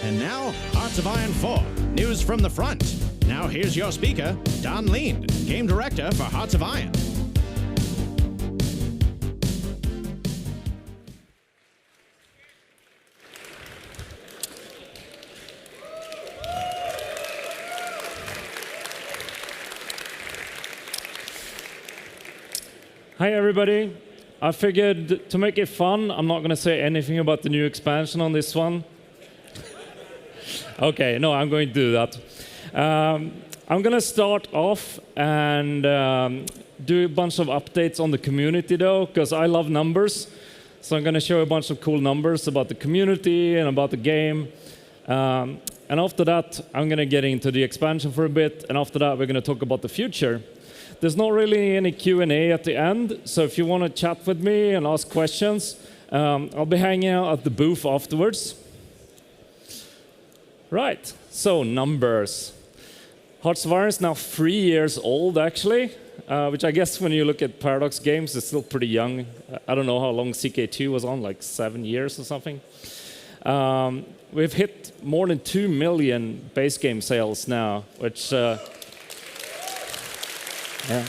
And now, Hearts of Iron 4, news from the front. Now here's your speaker, Don Lind, Game Director for Hearts of Iron. Hi everybody. I figured to make it fun, I'm not going to say anything about the new expansion on this one. Okay, no, I'm going to do that. I'm going to start off and do a bunch of updates on the community though, because I love numbers. So I'm going to show a bunch of cool numbers about the community and about the game. And after that, I'm going to get into the expansion for a bit. And after that, we're going to talk about the future. There's not really any Q&A at the end, so if you want to chat with me and ask questions, I'll be hanging out at the booth afterwards. Right, so numbers. Hearts of Iron is now 3 years old, actually, which I guess when you look at Paradox games, it's still pretty young. I don't know how long CK2 was on, like 7 years or something. We've hit more than 2 million base game sales now, which... yeah.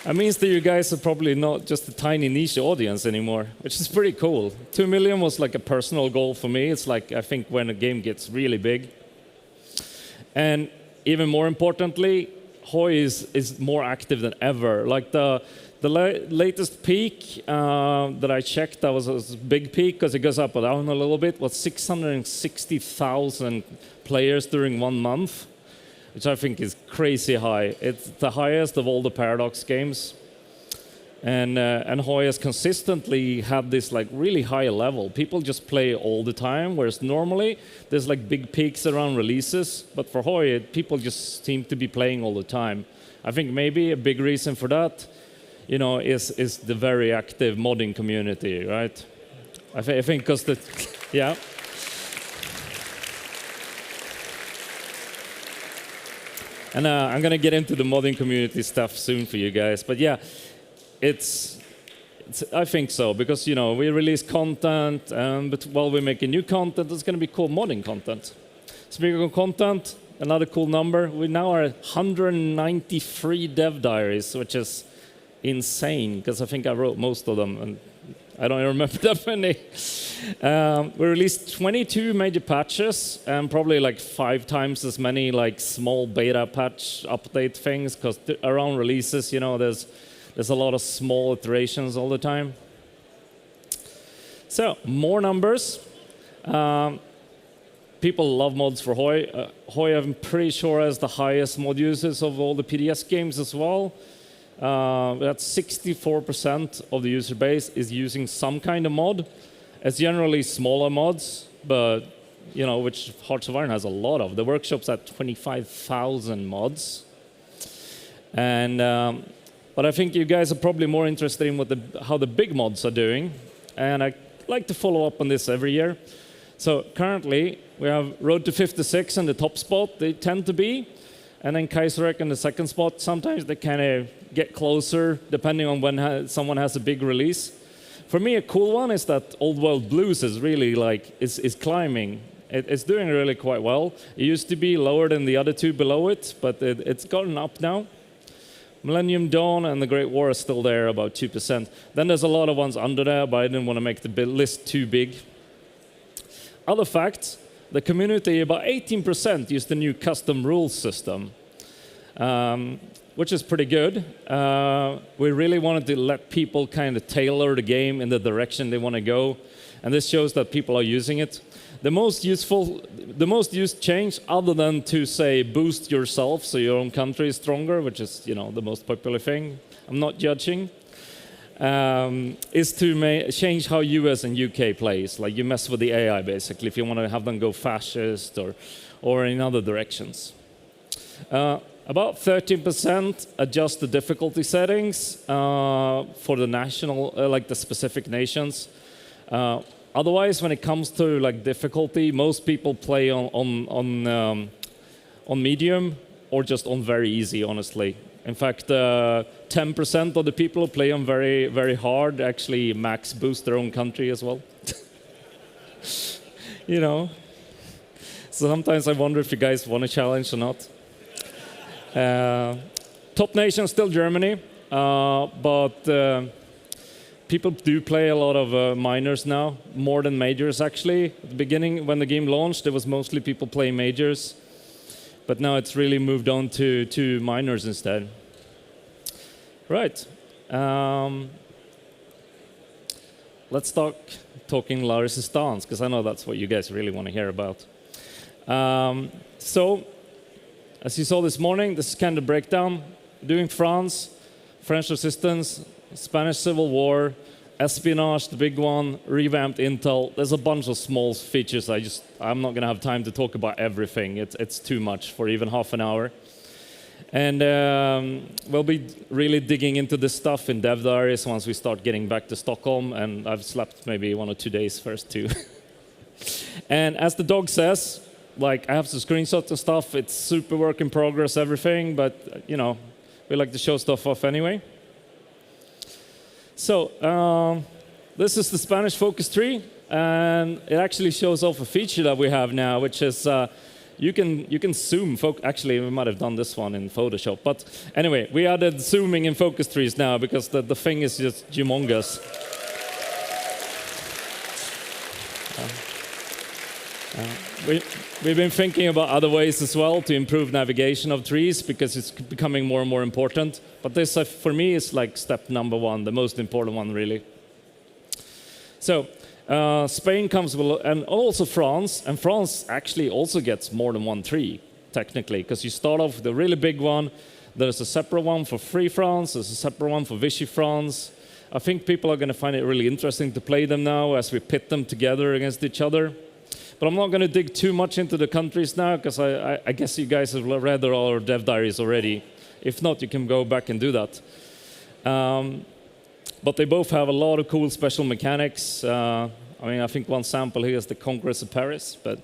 That means that you guys are probably not just a tiny niche audience anymore, which is pretty cool. 2 million was like a personal goal for me. It's like, I think, when a game gets really big. And even more importantly, HOI is more active than ever. Like the latest peak that I checked, that was a big peak because it goes up and down a little bit, was 660,000 players during 1 month, which I think is crazy high. It's the highest of all the Paradox games. And HOI has consistently had this like really high level. People just play all the time, whereas normally there's like big peaks around releases. But for HOI, people just seem to be playing all the time. I think maybe a big reason for that, you know, is the very active modding community, right? I think because the, yeah. And I'm going to get into the modding community stuff soon for you guys. But yeah, I think so, because, you know, we release content, but while we're making new content, it's going to be cool modding content. Speaking of content, another cool number, we now are at 193 dev diaries, which is insane, because I think I wrote most of them, and I don't remember that many. We released 22 major patches, and probably like 5 times as many like small beta patch update things, because around releases, you know, there's a lot of small iterations all the time. So, more numbers. People love mods for HOI. HOI, I'm pretty sure, has the highest mod users of all the PDS games as well. That's 64% of the user base is using some kind of mod. It's generally smaller mods, but you know, which Hearts of Iron has a lot of. The workshop's at 25,000 mods, and but I think you guys are probably more interested in what how the big mods are doing, and I like to follow up on this every year. So currently we have Road to 56 in the top spot. They tend to be. And then Kaiserreich in the second spot. Sometimes they kind of get closer, depending on when someone has a big release. For me, a cool one is that Old World Blues is really like is climbing. It's doing really quite well. It used to be lower than the other 2 below it, but it's gotten up now. Millennium Dawn and the Great War are still there, about 2%. Then there's a lot of ones under there, but I didn't want to make the list too big. Other facts. The community, about 18% use the new custom rules system, which is pretty good. We really wanted to let people kind of tailor the game in the direction they want to go, and this shows that people are using it. The most used change, other than to say boost yourself so your own country is stronger, which is, you know, the most popular thing. I'm not judging. Is to change how US and UK plays. Like you mess with the AI basically if you want to have them go fascist or in other directions. About 13% adjust the difficulty settings for the national, like the specific nations. Otherwise, when it comes to like difficulty, most people play on medium or just on very easy. Honestly, In fact, 10% of the people who play them very, very hard actually max boost their own country as well. You know. So sometimes I wonder if you guys want a challenge or not. Top nation still Germany, but people do play a lot of minors now, more than majors actually. At the beginning, when the game launched, it was mostly people playing majors. But now it's really moved on to minors instead. Right. Let's start talking La Résistance, because I know that's what you guys really want to hear about. So, as you saw this morning, this is kind of breakdown. Doing France, French resistance, Spanish Civil War, espionage, the big one, revamped intel. There's a bunch of small features. I'm not going to have time to talk about everything. It's too much for even half an hour. And we'll be really digging into this stuff in dev diaries once we start getting back to Stockholm. And I've slept maybe 1 or 2 days first too. And as the dog says, like I have some screenshots and stuff. It's super work in progress, everything. But you know, we like to show stuff off anyway. So this is the Spanish focus tree, and it actually shows off a feature that we have now, which is you can zoom. Actually, we might have done this one in Photoshop, but anyway, we added zooming in focus trees now because the thing is just humongous. We've been thinking about other ways as well to improve navigation of trees because it's becoming more and more important. But this, for me, is like step number 1, the most important one, really. So Spain comes with, and also France. And France actually also gets more than 1 tree, technically, because you start off with a really big one. There's a separate one for Free France. There's a separate one for Vichy France. I think people are going to find it really interesting to play them now as we pit them together against each other. But I'm not going to dig too much into the countries now, because I guess you guys have read all our dev diaries already. If not, you can go back and do that. But they both have a lot of cool special mechanics. I mean, I think one sample here is the Congress of Paris, but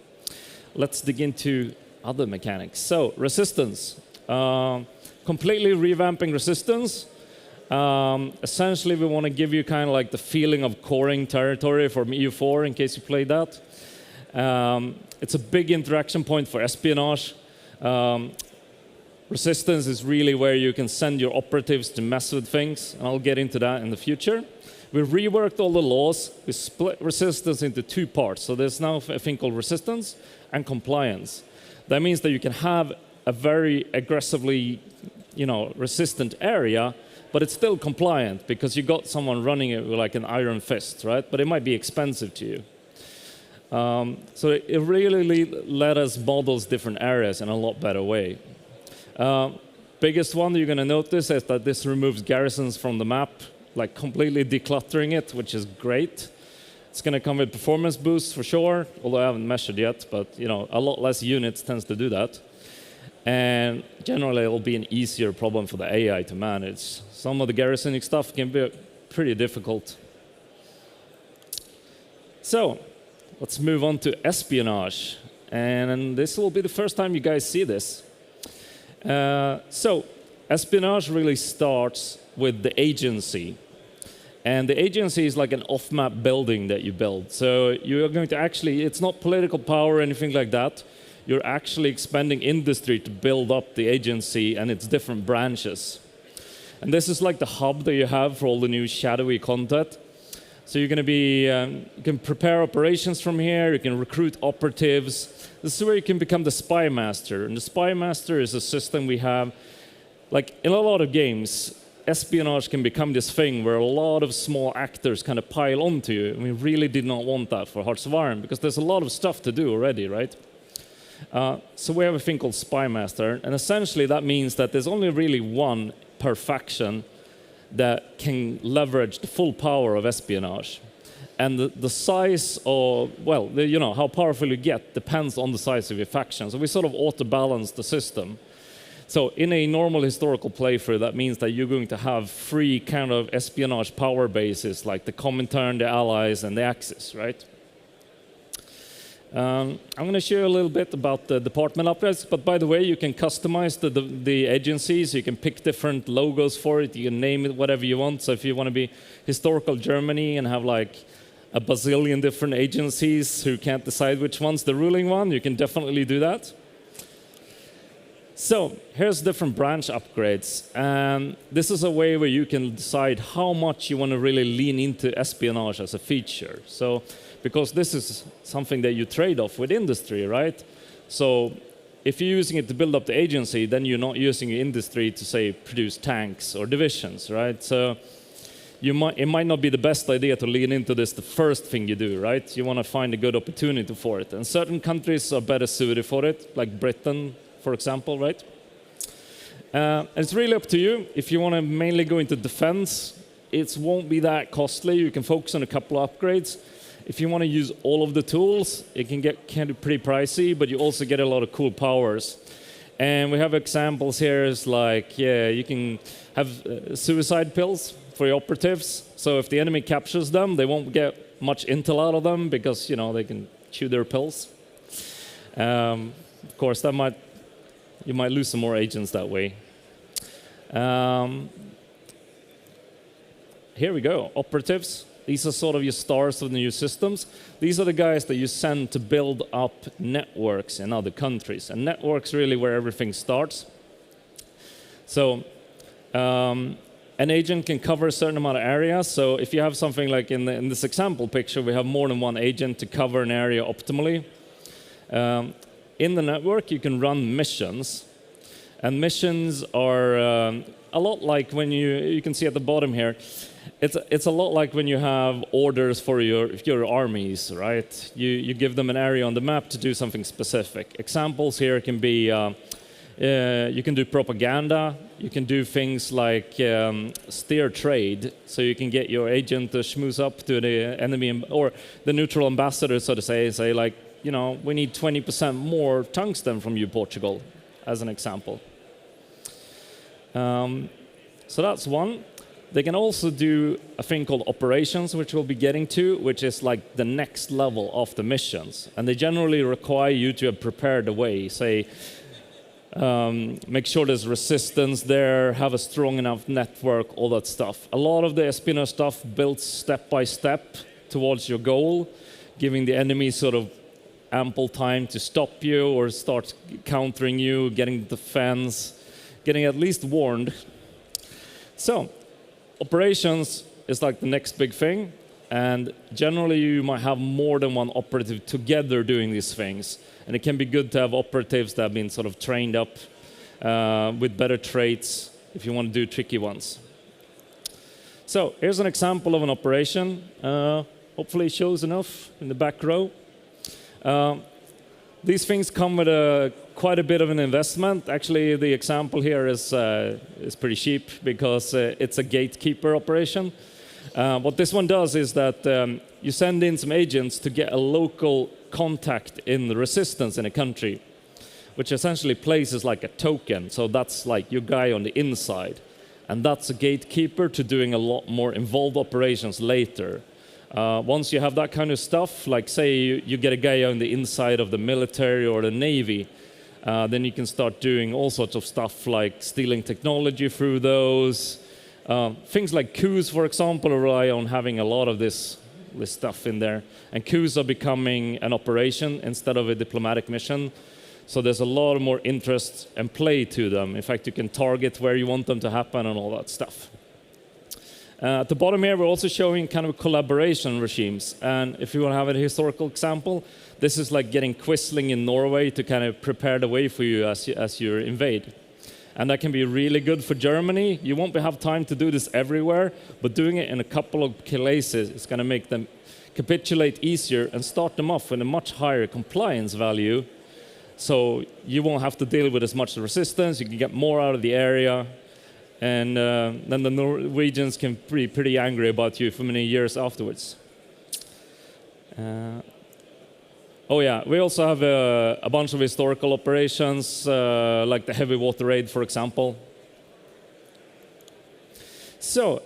let's dig into other mechanics. So, resistance. Completely revamping resistance. Essentially, we want to give you kind of like the feeling of coring territory from EU4, in case you played that. It's a big interaction point for espionage. Resistance is really where you can send your operatives to mess with things, and I'll get into that in the future. We reworked all the laws. We split resistance into 2 parts. So there's now a thing called resistance and compliance. That means that you can have a very aggressively, resistant area, but it's still compliant because you got someone running it with like an iron fist, right? But it might be expensive to you. So it really let us model different areas in a lot better way. Biggest one you're going to notice is that this removes garrisons from the map, like completely decluttering it, which is great. It's going to come with performance boosts for sure, although I haven't measured yet, but a lot less units tends to do that. And generally, it'll be an easier problem for the AI to manage. Some of the garrisoning stuff can be pretty difficult. So, let's move on to espionage. And this will be the first time you guys see this. So, espionage really starts with the agency. And the agency is like an off-map building that you build. So you're going to actually, it's not political power or anything like that. You're actually expanding industry to build up the agency and its different branches. And this is like the hub that you have for all the new shadowy content. So you're going to be, you can prepare operations from here, you can recruit operatives. This is where you can become the spy master. And the spy master is a system we have, like in a lot of games, espionage can become this thing where a lot of small actors kind of pile onto you. And we really did not want that for Hearts of Iron, because there's a lot of stuff to do already, right? So we have a thing called spy master. And essentially that means that there's only really one per faction that can leverage the full power of espionage. And the size of, well, how powerful you get depends on the size of your faction. So we sort of auto-balance the system. So in a normal historical playthrough, that means that you're going to have 3 kind of espionage power bases, like the Comintern, the Allies, and the Axis, right? I'm going to show you a little bit about the department upgrades, but by the way, you can customize the agencies. You can pick different logos for it. You can name it whatever you want. So if you want to be historical Germany and have like a bazillion different agencies who can't decide which one's the ruling one, you can definitely do that. So here's different branch upgrades. And this is a way where you can decide how much you want to really lean into espionage as a feature. So because this is something that you trade off with industry, right? So if you're using it to build up the agency, then you're not using industry to, say, produce tanks or divisions, right? So it might not be the best idea to lean into this the first thing you do, right? You want to find a good opportunity for it. And certain countries are better suited for it, like Britain, for example, right? It's really up to you. If you want to mainly go into defense, it won't be that costly. You can focus on a couple of upgrades. If you want to use all of the tools, it can get pretty pricey, but you also get a lot of cool powers. And we have examples here is like, yeah, you can have suicide pills for your operatives. So if the enemy captures them, they won't get much intel out of them because, you know, they can chew their pills. Of course, you might lose some more agents that way. Here we go, operatives. These are sort of your stars of the new systems. These are the guys that you send to build up networks in other countries. And networks really where everything starts. So an agent can cover a certain amount of area. So if you have something like in this example picture, we have more than one agent to cover an area optimally. In the network, you can run missions. And missions are a lot like when you can see at the bottom here, it's a lot like when you have orders for your armies, right? You give them an area on the map to do something specific. Examples here can be, you can do propaganda, you can do things like steer trade, so you can get your agent to schmooze up to the enemy, or the neutral ambassador, so to say like, you know, we need 20% more tungsten from you, Portugal, as an example. So that's one. They can also do a thing called operations, which we'll be getting to, which is like the next level of the missions. And they generally require you to have prepared a way, say, make sure there's resistance there, have a strong enough network, all that stuff. A lot of the espionage stuff built step by step towards your goal, giving the enemy sort of ample time to stop you or start countering you, getting defense, getting at least warned. So operations is like the next big thing, and generally you might have more than one operative together doing these things, and it can be good to have operatives that have been sort of trained up with better traits if you want to do tricky ones. So here's an example of an operation. Hopefully it shows enough in the back row. These things come with quite a bit of an investment. Actually, the example here is pretty cheap because it's a gatekeeper operation. What this one does is that you send in some agents to get a local contact in the resistance in a country, which essentially places like a token. So that's like your guy on the inside. And that's a gatekeeper to doing a lot more involved operations later. Once you have that kind of stuff, like say you get a guy on the inside of the military or the Navy, then you can start doing all sorts of stuff like stealing technology through those. Things like coups, for example, rely on having a lot of this stuff in there. And coups are becoming an operation instead of a diplomatic mission. So there's a lot more interest and play to them. In fact, you can target where you want them to happen and all that stuff. At the bottom here, we're also showing kind of collaboration regimes. And if you want to have a historical example, this is like getting Quisling in Norway to kind of prepare the way for you as you invade. And that can be really good for Germany. You won't have time to do this everywhere, but doing it in a couple of places is going to make them capitulate easier and start them off with a much higher compliance value. So you won't have to deal with as much resistance. You can get more out of the area. And then the Norwegians can be pretty angry about you for many years afterwards. Oh yeah, we also have a bunch of historical operations, like the heavy water raid, for example. So,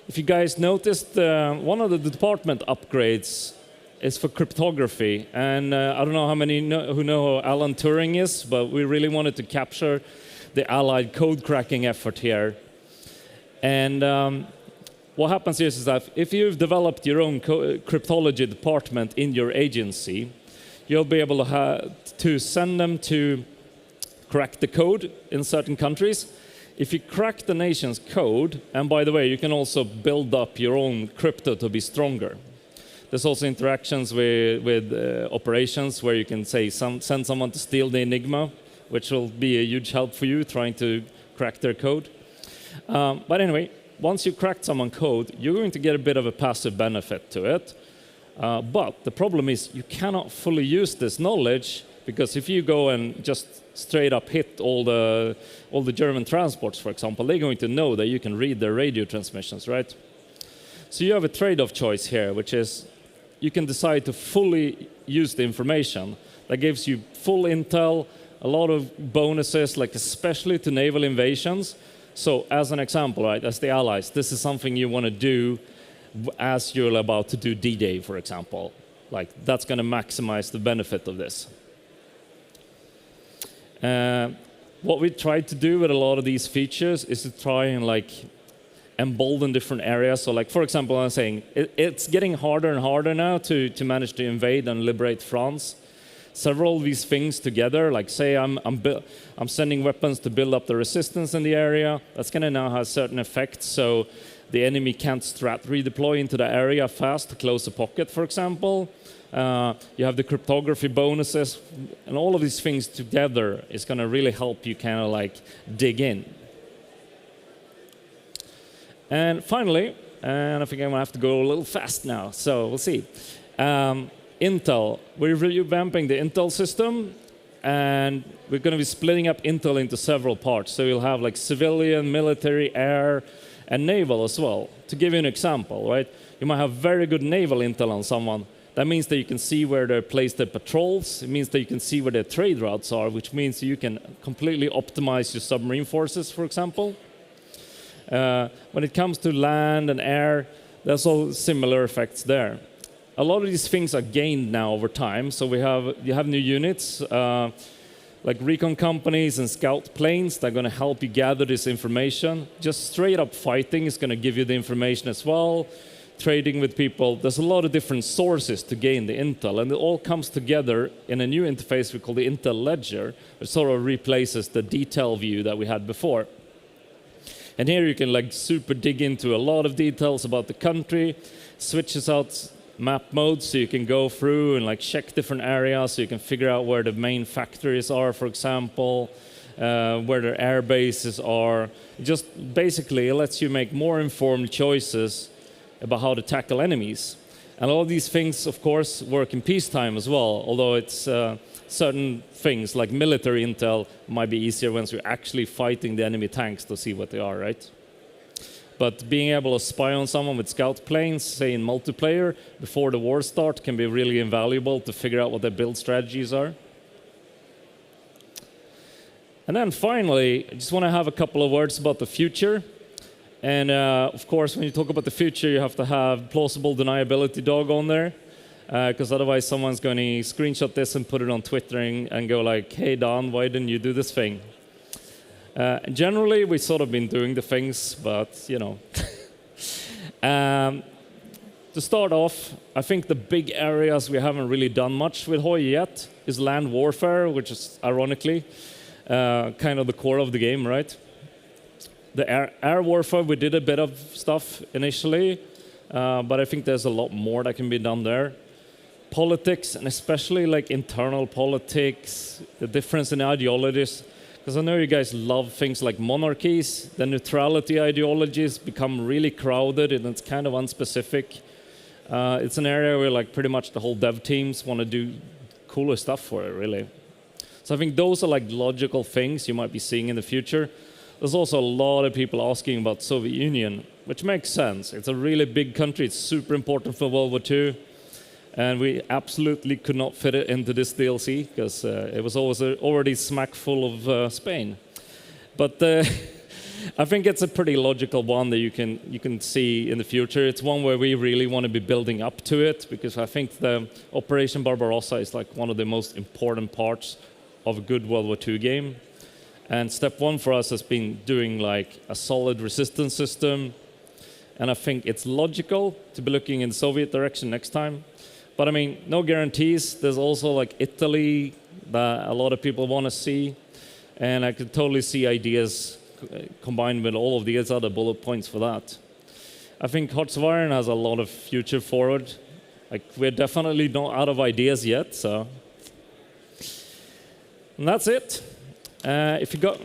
if you guys noticed, one of the department upgrades is for cryptography. And I don't know how many who know who Alan Turing is, but we really wanted to capture the Allied code cracking effort here. And what happens here is that if you've developed your own cryptology department in your agency, you'll be able to send them to crack the code in certain countries. If you crack the nation's code, and by the way, you can also build up your own crypto to be stronger. There's also interactions with operations where you can say send someone to steal the Enigma, which will be a huge help for you trying to crack their code. But anyway, once you cracked someone's code, you're going to get a bit of a passive benefit to it. But the problem is you cannot fully use this knowledge, because if you go and just straight up hit all the German transports, for example, they're going to know that you can read their radio transmissions, right? So you have a trade-off choice here, which is you can decide to fully use the information. That gives you full intel, a lot of bonuses, like especially to naval invasions. So as an example, right, as the Allies, this is something you want to do as you're about to do D-Day, for example. Like, that's going to maximize the benefit of this. What we tried to do with a lot of these features is to try and like embolden different areas. So like, for example, I'm saying it's getting harder and harder now to manage to invade and liberate France. Several of these things together, like say I'm sending weapons to build up the resistance in the area, that's going to now have certain effects. So the enemy can't strat redeploy into the area fast to close a pocket, for example. You have the cryptography bonuses, and all of these things together is going to really help you kind of like dig in. And finally, and I think I'm going to have to go a little fast now, so we'll see. Intel, we're revamping the Intel system, and we're going to be splitting up Intel into several parts. So you'll have like civilian, military, air, and naval as well. To give you an example, right? You might have very good naval intel on someone. That means that you can see where they place their patrols. It means that you can see where their trade routes are, which means you can completely optimize your submarine forces, for example. When it comes to land and air, there's all similar effects there. A lot of these things are gained now over time. So you have new units, like recon companies and scout planes that are going to help you gather this information. Just straight up fighting is going to give you the information as well. Trading with people, there's a lot of different sources to gain the intel, and it all comes together in a new interface we call the Intel Ledger, which sort of replaces the detail view that we had before. And here you can like super dig into a lot of details about the country, switches out map modes, so you can go through and like check different areas, so you can figure out where the main factories are, for example, where their air bases are. Just basically it lets you make more informed choices about how to tackle enemies. And all of these things, of course, work in peacetime as well, although it's certain things like military intel might be easier once you're actually fighting the enemy tanks to see what they are, right? But being able to spy on someone with scout planes, say in multiplayer, before the war starts, can be really invaluable to figure out what their build strategies are. And then finally, I just want to have a couple of words about the future. And of course, when you talk about the future, you have to have plausible deniability dog on there, because otherwise someone's going to screenshot this and put it on Twitter and go like, hey, Don, why didn't you do this thing? Generally, we've sort of been doing the things, but, you know. To start off, I think the big areas we haven't really done much with HOI yet is land warfare, which is ironically kind of the core of the game, right? The air warfare, we did a bit of stuff initially, but I think there's a lot more that can be done there. Politics, and especially like internal politics, the difference in ideologies, because I know you guys love things like monarchies. The neutrality ideologies become really crowded, and it's kind of unspecific. It's an area where like pretty much the whole dev teams want to do cooler stuff for it, really. So I think those are like logical things you might be seeing in the future. There's also a lot of people asking about Soviet Union, which makes sense. It's a really big country. It's super important for World War II. And we absolutely could not fit it into this DLC because it was already smack full of Spain. But I think it's a pretty logical one that you can see in the future. It's one where we really want to be building up to it, because I think the Operation Barbarossa is like one of the most important parts of a good World War II game. And step one for us has been doing like a solid resistance system. And I think it's logical to be looking in the Soviet direction next time. But I mean, no guarantees. There's also like Italy that a lot of people want to see. And I could totally see ideas combined with all of these other bullet points for that. I think Hearts of Iron has a lot of future forward. Like, we're definitely not out of ideas yet, so. And that's it. If you got...